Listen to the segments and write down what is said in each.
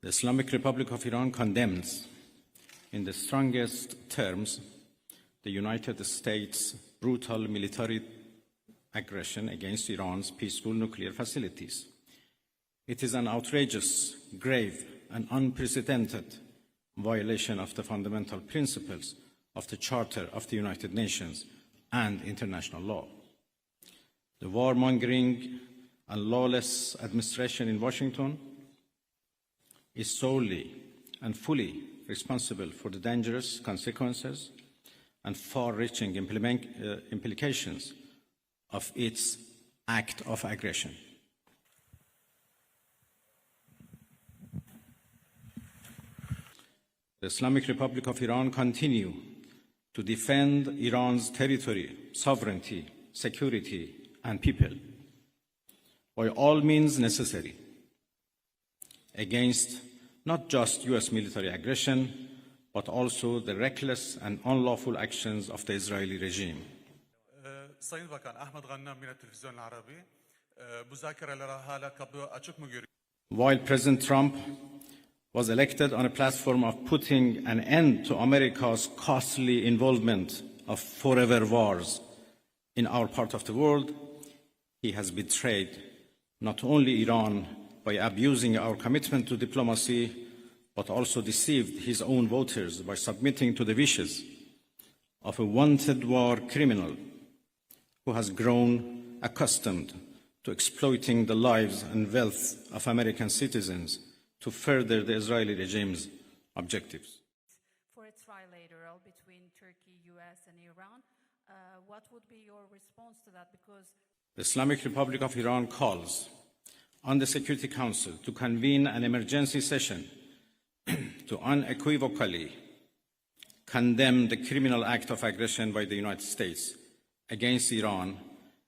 The Islamic Republic of Iran condemns in the strongest terms the United States' brutal military aggression against Iran's peaceful nuclear facilities. It is an outrageous, grave, and unprecedented violation of the fundamental principles of the Charter of the United Nations and international law. The warmongering and lawless administration in Washington is solely and fully responsible for the dangerous consequences and far-reaching implications of its act of aggression. The Islamic Republic of Iran continue to defend Iran's territory, sovereignty, security, and people by all means necessary against not just US military aggression, but also the reckless and unlawful actions of the Israeli regime. Sayın Bakan Ahmed Ghannam من التلفزيون العربي مذاكرة لها قبل أشوف مجري. While President Trump was elected on a platform of putting an end to America's costly involvement of forever wars in our part of the world, he has betrayed not only Iran by abusing our commitment to diplomacy, but also deceived his own voters by submitting to the wishes of a wanted war criminal who has grown accustomed to exploiting the lives and wealth of American citizens to further the Israeli regime's objectives. For a trilateral between Turkey, US, and Iran, what would be your response to that? Because the Islamic Republic of Iran calls on the Security Council to convene an emergency session to unequivocally condemn the criminal act of aggression by the United States against Iran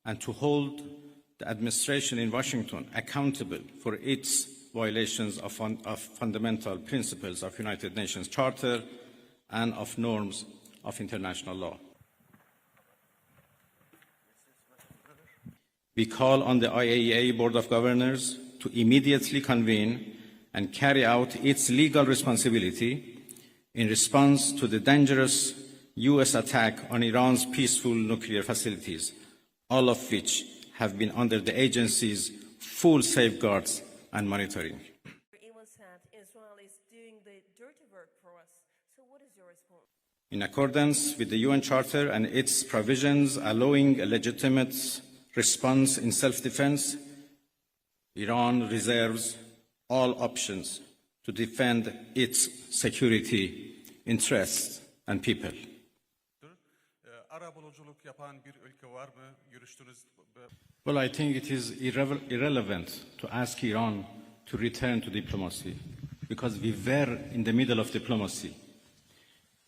and to hold the administration in Washington accountable for its violations of fundamental principles of United Nations Charter and of norms of international law. We call on the IAEA Board of Governors to immediately convene and carry out its legal responsibility in response to the dangerous US attack on Iran's peaceful nuclear facilities, all of which have been under the agency's full safeguards and monitoring. Even said Israel is doing the dirty work for us. So what is your response? In accordance with the UN Charter and its provisions allowing a legitimate response in self-defense, Iran reserves all options to defend its security, interests, and people. Well, I think it is irrelevant to ask Iran to return to diplomacy because we were in the middle of diplomacy.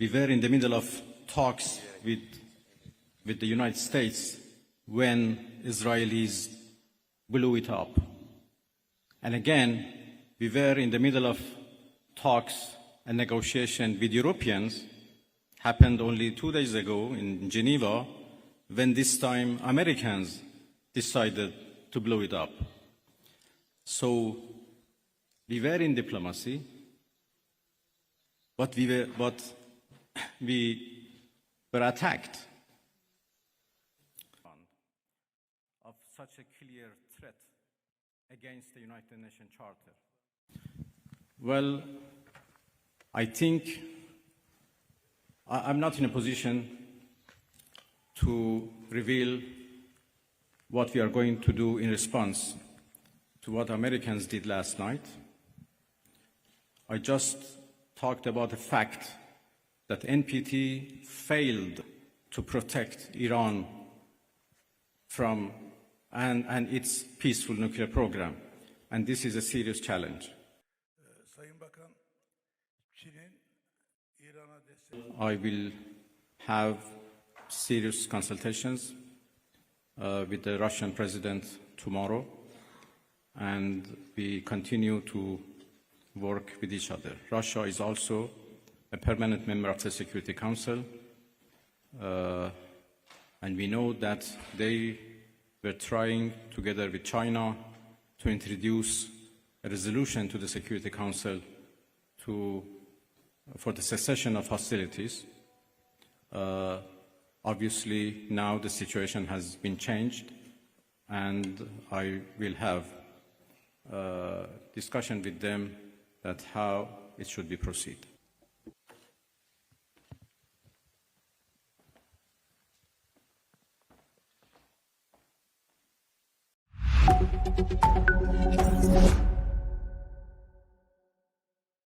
We were in the middle of talks with the United States when Israelis blew it up. And again, we were in the middle of talks and negotiation with Europeans, happened only 2 days ago in Geneva, when this time Americans decided to blow it up. So we were in diplomacy, but we were attacked of such a clear threat against the United Nations Charter. Well, I think I'm not in a position to reveal what we are going to do in response to what Americans did last night. I just talked about the fact that NPT failed to protect Iran from and its peaceful nuclear program, and this is a serious challenge. I will have serious consultations with the Russian president tomorrow, and we continue to work with each other. Russia is also a permanent member of the Security Council, and we know that they were trying, together with China, to introduce a resolution to the Security Council for the cessation of hostilities. Obviously, now the situation has been changed, and I will have discussion with them that how it should be proceed.